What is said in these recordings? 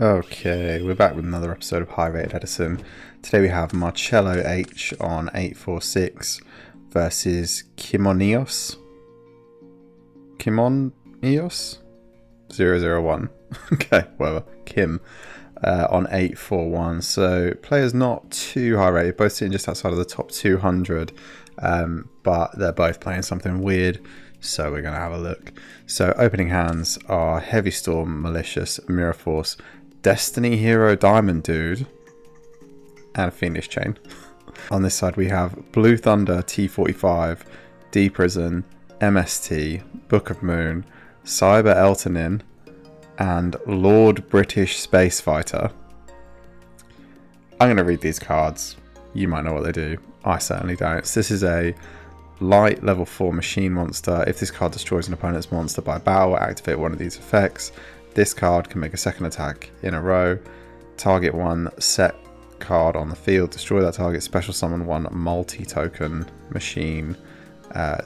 Okay, we're back with another episode of High Rated Edison. Today we have Marcello H on 846 versus Kimonios 001. Okay, whatever. Kim on 841. So players not too high rated, both sitting just outside of the top 200, but they're both playing something weird. So we're going to have a look. So opening hands are Heavy Storm, Malicious, Mirror Force, Destiny Hero Diamond Dude, and Fiendish Chain. On this side we have Blue Thunder T45, D Prison, MST, Book of Moon, Cyber Eltonin, and Lord British Space Fighter. I'm going to read these cards. You might know what they do. I certainly don't. So this is a light level 4 machine monster. If this card destroys an opponent's monster by battle, activate one of these effects. This card can make a second attack in a row. Target one set card on the field, destroy that target, special summon one multi-token machine,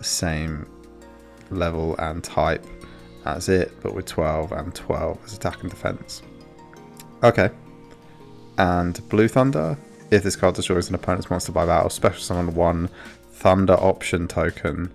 same level and type as it, but with 12 and 12 as attack and defense. Okay. And Blue Thunder, if this card destroys an opponent's monster by battle, special summon one Thunder option token,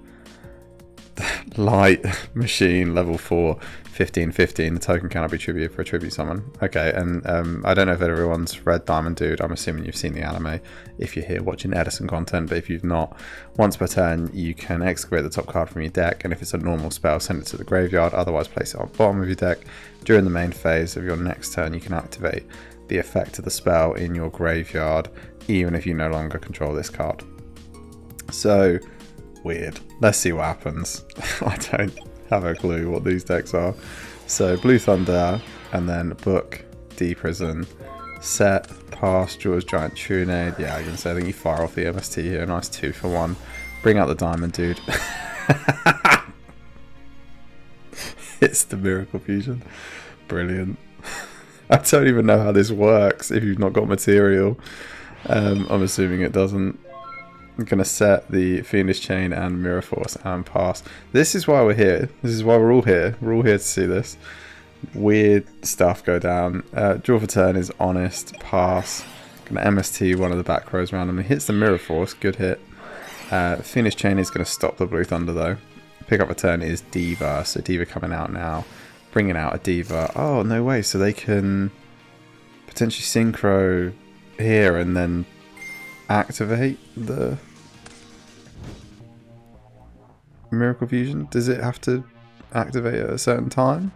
light machine level 4, 15/15. The token cannot be tributed for a tribute summon. Okay, and I don't know if everyone's read Diamond Dude. I'm assuming you've seen the anime if you're here watching Edison content, but if you've not, once per turn you can excavate the top card from your deck, and if it's a normal spell, send it to the graveyard, otherwise place it on the bottom of your deck. During the main phase of your next turn, you can activate the effect of the spell in your graveyard, even if you no longer control this card. So weird. Let's see what happens. I don't have a clue what these decks are. So Blue Thunder, and then Book, D Prison, Set, Pass, Draws Giant Trunade. Yeah, I can say I think you fire off the MST here. Nice 2 for 1. Bring out the Diamond Dude. It's the Miracle Fusion. Brilliant. I don't even know how this works if you've not got material. I'm assuming it doesn't. I'm going to set the Fiendish Chain and Mirror Force and pass. This is why we're here. This is why we're all here. We're all here to see this weird stuff go down. Draw for turn is Honest. Pass. Going to MST one of the back rows randomly. Hits the Mirror Force. Good hit. Fiendish Chain is going to stop the Blue Thunder though. Pick up a turn is Diva. So Diva coming out now. Bringing out a Diva. Oh, no way. So they can potentially synchro here and then activate the Miracle Fusion. Does it have to activate at a certain time?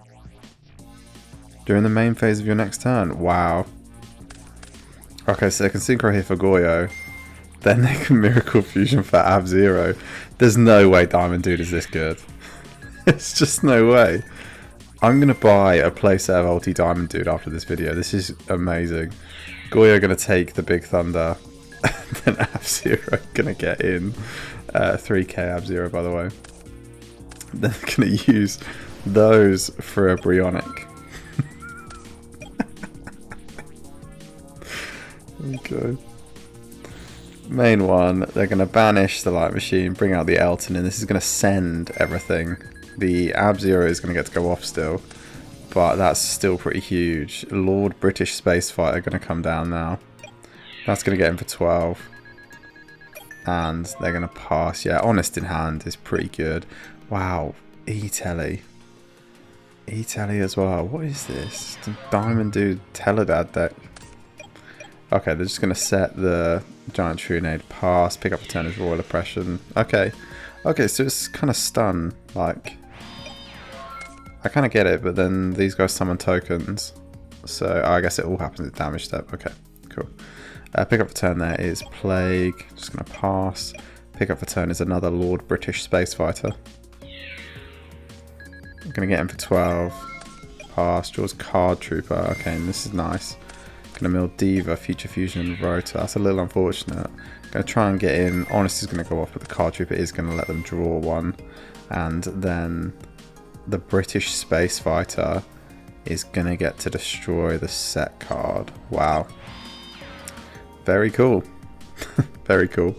During the main phase of your next turn. Wow. Okay, so they can synchro here for Goyo. Then they can Miracle Fusion for Ab-Zero. There's no way Diamond Dude is this good. It's just no way. I'm going to buy a playset of Ulti Diamond Dude after this video. This is amazing. Goyo going to take the Big Thunder. Then Ab-Zero going to get in. 3k Ab-Zero, by the way. Then they're going to use those for a Bryonic. Okay. Main one, they're going to banish the Light Machine, bring out the Elton, and this is going to send everything. The Ab-Zero is going to get to go off still, but that's still pretty huge. Lord British Space Fighter going to come down now. That's going to get him for 12. And they're going to pass. Yeah, Honest in Hand is pretty good. Wow. E-Telly. E-Telly as well. What is this? Diamond Dude Teledad deck. Okay, they're just going to set the Giant Trunade, pass, pick up a turn as Royal Oppression. Okay. Okay, so it's kind of stun. Like, I kind of get it, but then these guys summon tokens. So I guess it all happens at damage step. Okay, cool. Pick up for turn there is Plague. Just going to pass. Pick up for turn is another Lord British Space Fighter. I'm going to get him for 12. Pass. Draws Card Trooper. Okay, and this is nice. Going to mill Diva, Future Fusion, and Rotor. That's a little unfortunate. Going to try and get in. Honest is going to go off, but the Card Trooper is going to let them draw one. And then the British Space Fighter is going to get to destroy the set card. Wow. Very cool. Very cool.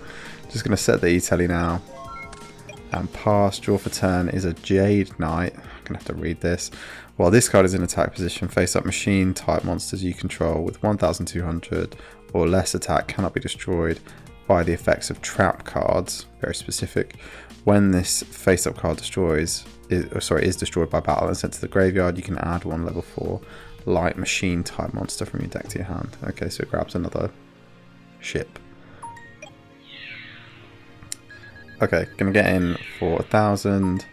Just going to set the E-Telly now. And pass. Draw for turn is a Jade Knight. I'm going to have to read this. While this card is in attack position, face up machine type monsters you control with 1200 or less attack cannot be destroyed by the effects of trap cards. Very specific. When this face up card is destroyed by battle and sent to the graveyard, you can add one level 4 light machine type monster from your deck to your hand. Okay, so it grabs another ship. Okay, gonna get in for 1000.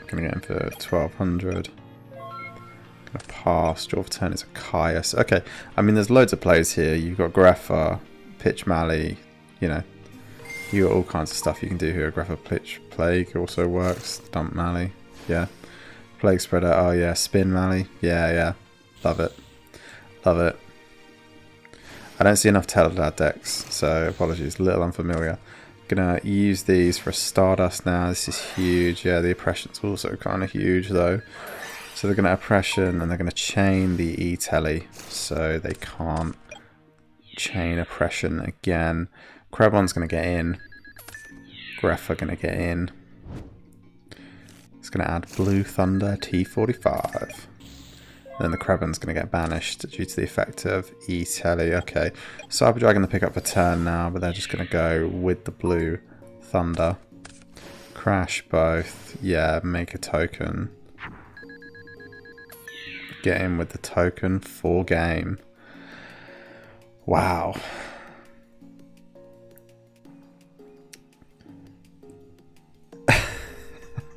Gonna get in for 1200. Gonna pass. Draw for turn is a Caius. Okay, I mean there's loads of plays here. You've got Greffa, Pitch Mally, you know. You got all kinds of stuff you can do here. Greffa, Pitch, Plague also works. Dump Mally, yeah. Plague Spreader, oh yeah. Spin Mally, yeah. Love it. Love it. I don't see enough Teledad decks, so apologies, a little unfamiliar. Gonna use these for a Stardust now. This is huge. Yeah, the Oppression's also kind of huge though. So they're gonna Oppression and they're gonna chain the E-Telly, so they can't chain Oppression again. Crabon's gonna get in. Greffa gonna get in. It's gonna add Blue Thunder T45. Then the Crabon's going to get banished due to the effect of E-Telly. Okay, Cyber Dragon to pick up a turn now, but they're just going to go with the Blue Thunder. Crash both. Yeah, make a token. Get in with the token for game. Wow.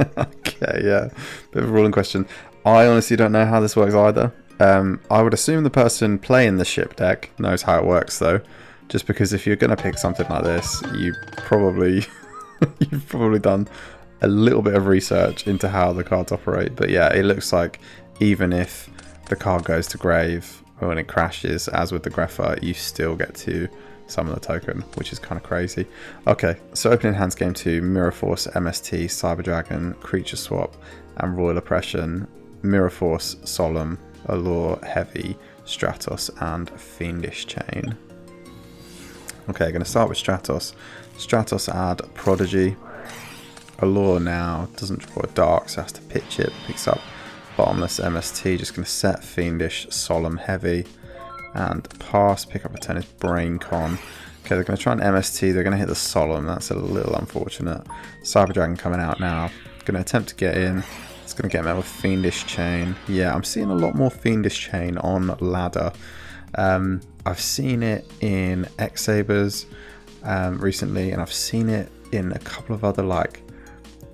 Okay, yeah. Bit of a ruling question. I honestly don't know how this works either. I would assume the person playing the ship deck knows how it works though. Just because if you're going to pick something like this, you've probably done a little bit of research into how the cards operate. But yeah, it looks like even if the card goes to grave or when it crashes, as with the Greffa, you still get to summon the token, which is kind of crazy. Okay, so opening hands game 2, Mirror Force, MST, Cyber Dragon, Creature Swap, and Royal Oppression. Mirror Force, Solemn, Allure, Heavy, Stratos, and Fiendish Chain. Okay, going to start with Stratos. Stratos add Prodigy. Allure now doesn't draw a dark, so has to pitch it. Picks up Bottomless MST. Just going to set Fiendish, Solemn, Heavy, and pass. Pick up a turn is Braincon. Okay, they're going to try an MST. They're going to hit the Solemn. That's a little unfortunate. Cyber Dragon coming out now. Going to attempt to get in. It's going to get me out with Fiendish Chain. Yeah, I'm seeing a lot more Fiendish Chain on ladder. I've seen it in X-Sabers recently, and I've seen it in a couple of other like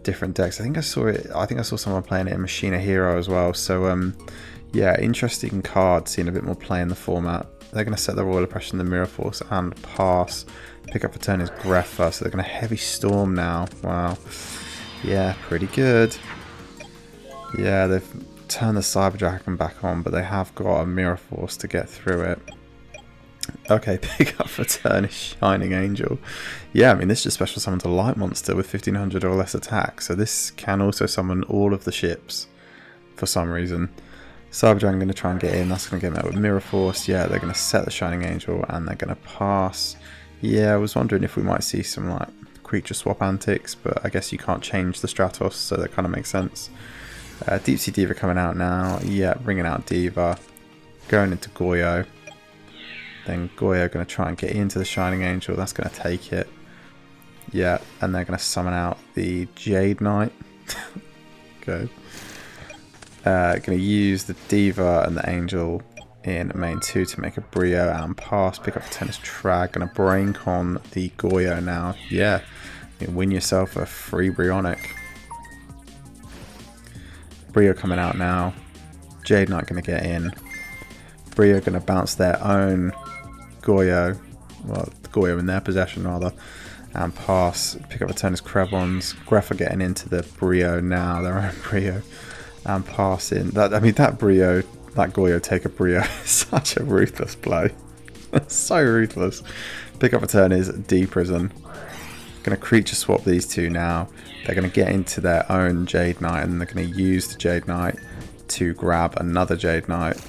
different decks. I think I saw someone playing it in Machina Hero as well. So yeah, interesting card, seeing a bit more play in the format. They're going to set the Royal Oppression, the Mirror Force, and pass. Pick up a turn is Greffa, so they're going to Heavy Storm now. Wow. Yeah, pretty good. Yeah, they've turned the Cyber Dragon back on, but they have got a Mirror Force to get through it. Okay, pick up a turn is Shining Angel. Yeah, I mean, this just special summons a light monster with 1500 or less attack, so this can also summon all of the ships for some reason. Cyber Dragon going to try and get in. That's going to get met with Mirror Force. Yeah, they're going to set the Shining Angel and they're going to pass. Yeah, I was wondering if we might see some like creature swap antics, but I guess you can't change the Stratos, so that kind of makes sense. Deep Sea Diva coming out now. Yeah, bringing out Diva. Going into Goyo. Then Goyo going to try and get into the Shining Angel. That's going to take it. Yeah, and they're going to summon out the Jade Knight. Okay. Going to use the Diva and the Angel in main 2 to make a Brio and pass. Pick up a Tennis Trag. Going to Braincon the Goyo now. Yeah, you win yourself a free Brionic. Brio coming out now. Jade Knight going to get in. Brio going to bounce their own Goyo. Well, Goyo in their possession rather. And pass. Pick up a turn as Krebons. Greffa getting into the Brio now. Their own Brio. And pass in. That Brio, that Goyo take a Brio is such a ruthless play. So ruthless. Pick up a turn is D-Prison. Going to creature swap these two now. They're going to get into their own Jade Knight and they're going to use the Jade Knight to grab another Jade Knight.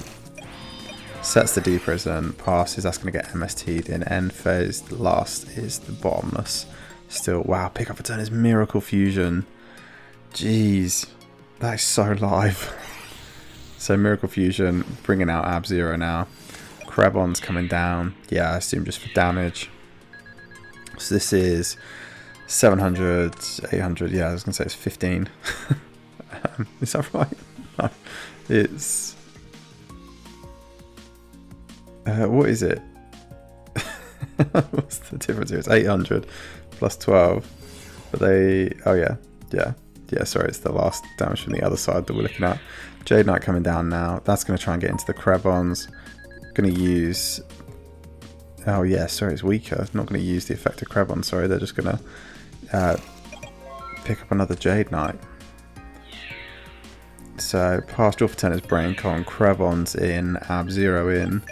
Sets the D-Prison, passes, that's going to get MST'd in end phase. The last is the Bottomless. Still, wow, pick up a turn is Miracle Fusion. Jeez, that is so live. So Miracle Fusion bringing out Ab Zero now. Krebon's coming down. Yeah, I assume just for damage. So this is 700, 800. Yeah, I was going to say it's 15. Is that right? No. It's... what is it? What's the difference here? It's 800 plus 12. But they... Oh, yeah. Yeah. Yeah, sorry, it's the last damage from the other side that we're looking at. Jade Knight coming down now. That's going to try and get into the Krebons. Going to use... Oh, yeah, sorry, it's weaker. Not going to use the effect of Krebon, sorry. They're just going to pick up another Jade Knight. So, past draw for turn is Brain Con. Krebon's in. Ab Zero in.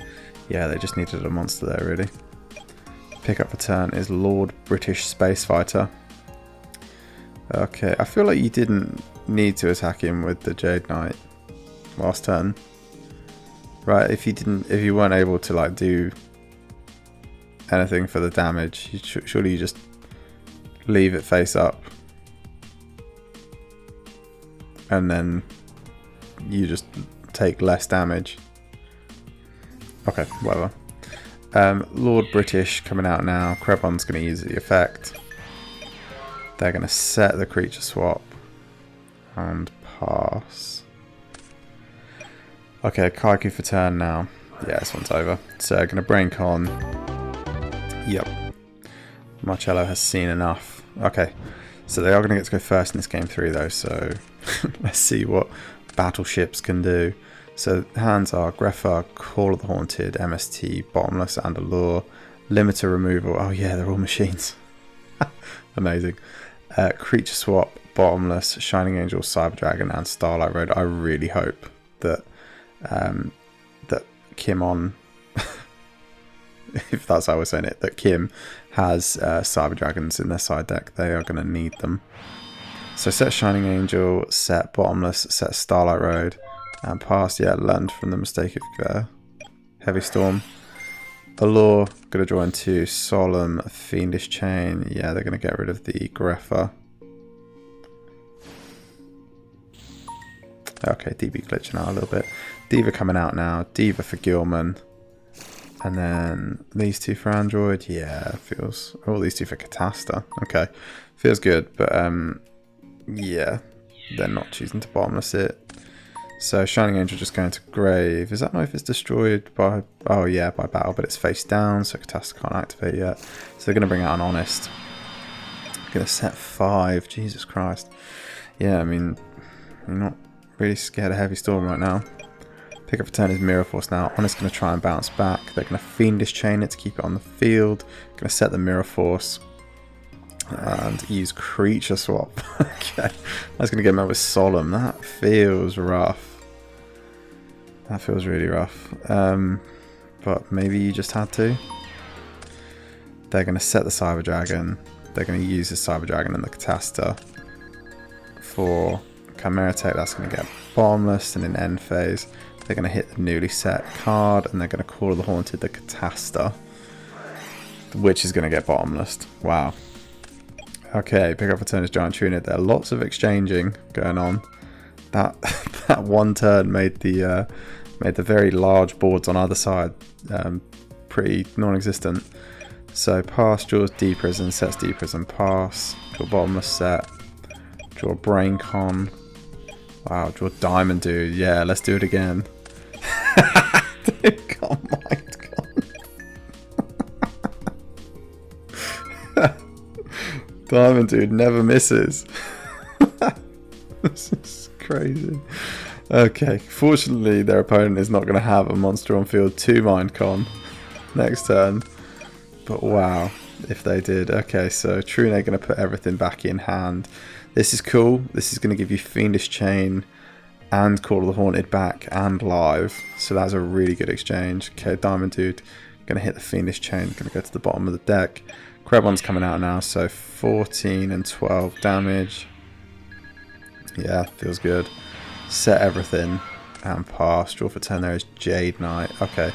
Yeah, they just needed a monster there, really. Pick up for turn is Lord British Space Fighter. Okay, I feel like you didn't need to attack him with the Jade Knight last turn, right? If you weren't able to like do anything for the damage, surely you just leave it face up, and then you just take less damage. Okay, whatever. Lord British coming out now. Krebon's going to use the effect. They're going to set the creature swap and pass. Okay, Kaiku for turn now. Yeah, this one's over. So going to Brain Con. Yep. Marcello has seen enough. Okay, so they are going to get to go first in this game 3 though, so let's see what battleships can do. So hands are Greffa, Call of the Haunted, MST, Bottomless, and Allure. Limiter removal. Oh yeah, they're all machines. Amazing. Creature swap, Bottomless, Shining Angel, Cyber Dragon, and Starlight Road. I really hope that that Kim on, if that's how we're saying it, that Kim has Cyber Dragons in their side deck. They are going to need them. So set Shining Angel, set Bottomless, set Starlight Road, and pass. Yeah, learned from the mistake of Heavy Storm. Allure, going to draw into Solemn, Fiendish Chain. Yeah, they're going to get rid of the Greffa. Okay, DB glitching out a little bit. Diva coming out now. Diva for Gilman. And then these two for Android. Yeah, feels... Oh, these two for Catasta. Okay, feels good. But, yeah, they're not choosing to Bottomless it. So Shining Angel just going to Grave. Is that know if it's destroyed by... Oh yeah, by battle, but it's face down, so Catasta can't activate yet. So they're going to bring out an Honest. Going to set 5. Jesus Christ. Yeah, I mean, I'm not really scared of Heavy Storm right now. Pick up for turn is Mirror Force now. Honest going to try and bounce back. They're going to Fiendish Chain it to keep it on the field. Going to set the Mirror Force. And use Creature Swap. Okay. That's going to get him out with Solemn. That feels rough. That feels really rough. But maybe you just had to. They're going to set the Cyber Dragon. They're going to use the Cyber Dragon and the Catasta for Chimera Tech. That's going to get Bottomless, and in end phase they're going to hit the newly set card, and they're going to Call the Haunted the Catasta, which is going to get Bottomless. Wow. Okay, pick up for turn is Giant Trunid. There are lots of exchanging going on. That that one turn made the very large boards on either side pretty non-existent. So pass, draws D Prison, sets D Prison, pass, draw Bottomless set, draw Brain Con. Wow, draw Diamond Dude. Yeah, let's do it again. Oh my god. Diamond Dude never misses. This is crazy. Okay, fortunately their opponent is not going to have a monster on field to Mind Con next turn. But wow, if they did. Okay, so Trune are going to put everything back in hand. This is cool. This is going to give you Fiendish Chain and Call of the Haunted back and live. So that's a really good exchange. Okay, Diamond Dude going to hit the Fiendish Chain. Going to go to the bottom of the deck. Krebon's coming out now, so 14 and 12 damage. Yeah, feels good. Set everything and pass. Draw for turn there is Jade Knight. Okay,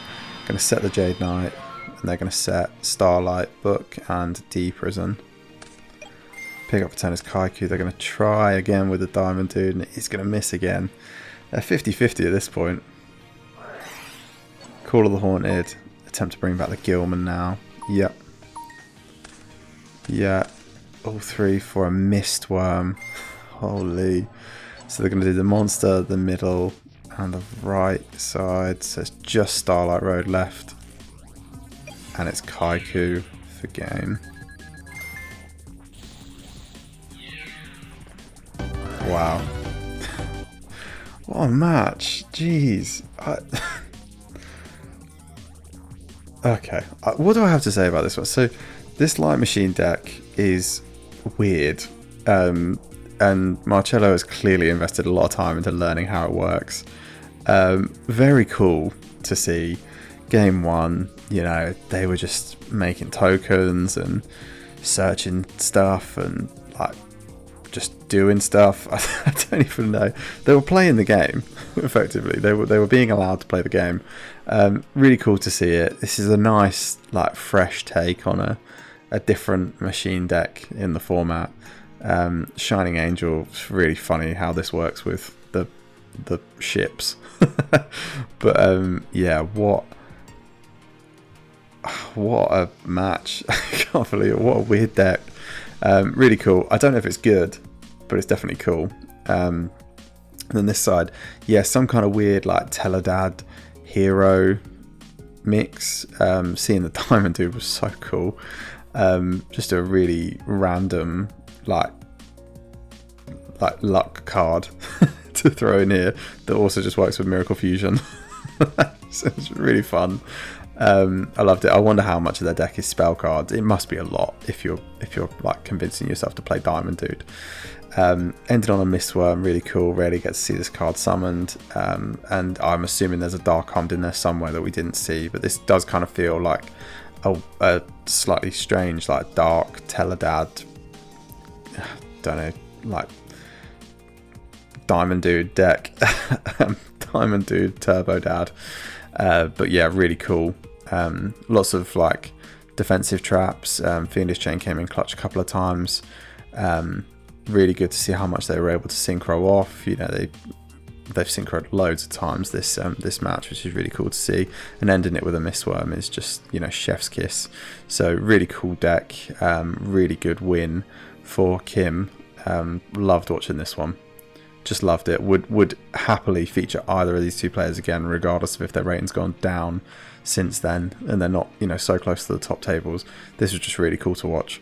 going to set the Jade Knight, and they're going to set Starlight, Book, and D Prison. Pick up for turn is Kaiku. They're going to try again with the Diamond Dude, and he's going to miss again. They're 50-50 at this point. Call of the Haunted. Attempt to bring back the Gilman now. Yep. Yeah. All three for a Mist Worm. Holy. So they're going to do the monster, the middle, and the right side. So it's just Starlight Road left. And it's Kaiku for game. Wow. What a match. Jeez. Okay. What do I have to say about this one? So this Light Machine deck is weird. And Marcello has clearly invested a lot of time into learning how it works. Very cool to see. Game one, you know, they were just making tokens and searching stuff and like just doing stuff. I don't even know. They were playing the game effectively. They were being allowed to play the game. Really cool to see it. This is a nice, like, fresh take on a different machine deck in the format. Shining Angel, it's really funny how this works with the ships. But yeah, what a match. I can't believe it. What a weird deck. Really cool. I don't know if it's good, but it's definitely cool. And then this side, yeah, some kind of weird like Teledad hero mix. Seeing the Diamond Dude was so cool. Just a really random like luck card to throw in here that also just works with Miracle Fusion. So it's really fun. I loved it. I wonder how much of their deck is spell cards. It must be a lot if you're like convincing yourself to play Diamond Dude. Ended on a Mistworm, really cool. Rarely get to see this card summoned, and I'm assuming there's a Dark Hunt in there somewhere that we didn't see. But this does kind of feel like a slightly strange, like Dark Teledad. Don't know, like Diamond Dude deck, Diamond Dude Turbo Dad. But yeah, really cool. Lots of like defensive traps. Fiendish Chain came in clutch a couple of times. Really good to see how much they were able to synchro off. You know, they've synchroed loads of times this match, which is really cool to see. And ending it with a Mistworm is just, you know, chef's kiss. So really cool deck. Really good win for Kim. Loved watching this one. Just loved it. Would happily feature either of these two players again, regardless of if their rating's gone down since then and they're not, you know, so close to the top tables. This was just really cool to watch.